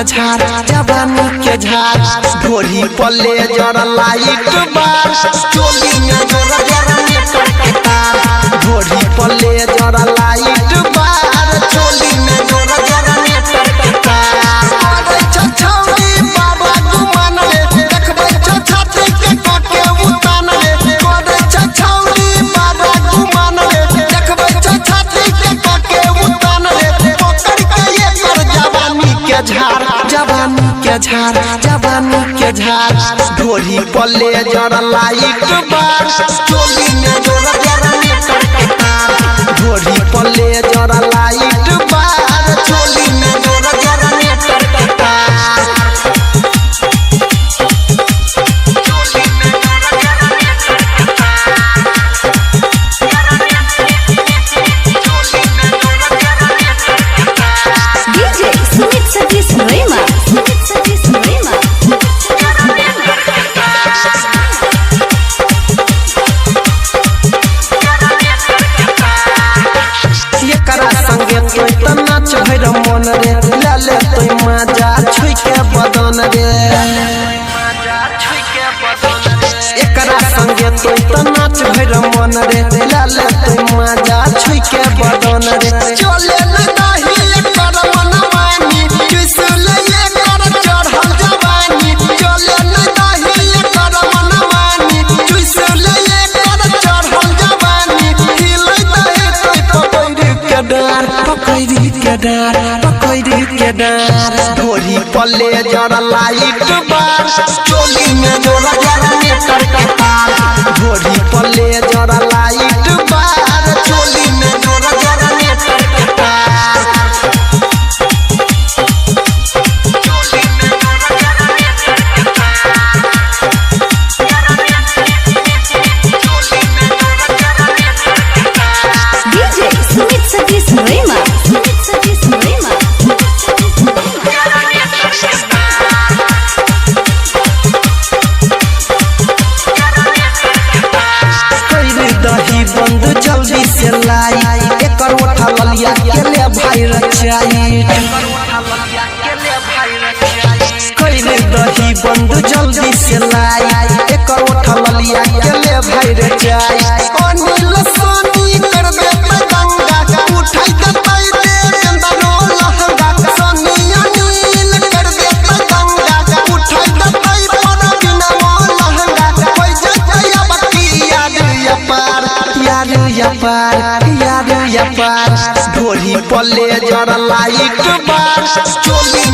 के झाड़ जवानी के झाड़ ढोरी पले जरा लाइट बार चोली में जोरा जरा मीटर के तार ढोरी पले जरा लाइट बार चोली में जोरा जरा मीटर के तार अरे छछौरी बाबा गुमान रे देखबै छछाती के काटे उतान रे अरे छछौरी बाबा गुमान रे देखबै छछाती के काटे उतान रे पकड़ के ये कर जवानी के झाड़ ढोरी पले जरा लाइट बार चोली में जोरा जरा मीटर के तार ढोरी पले जरा लाइट बार चोली में जोरा जरा मीटर के तार DJ Sumit Satish Rema तो नाच भैर मन रे लाले तो मजा छुई के बदन रे एकरा संगे तो नाच भैर मन रे लाले तो मजा छुई के बदन रे चले नहीं एकर मनमानी किसले एकर चढ़ल जवानी चले नहीं एकर मनमानी किसले एकर चढ़ल जवानी हिलै दे तो पकड़ के डार ढोरी पले जरा लाइट बार चोली में जोरा जरा मीटर के तार ढोरी पले जरा लाइट बार चोली में जोरा जरा मीटर के तार DJ Sumit Satish Rema दही बंद जल्दी से लाई एकर उठा ललिया के ले भाई रचाई कइले दही बंद जल्दी से लाई एकर उठा ललिया के ले भाई रचाई अनिल सोनी कर दे गंगा उठाई दे दे चंदनो लहंगा सोनी अनिल कर दे गंगा उठाई दे पर बिना लहंगा कोई जया बकी याद या पार ढोरी पले जरा लाइट बार चोली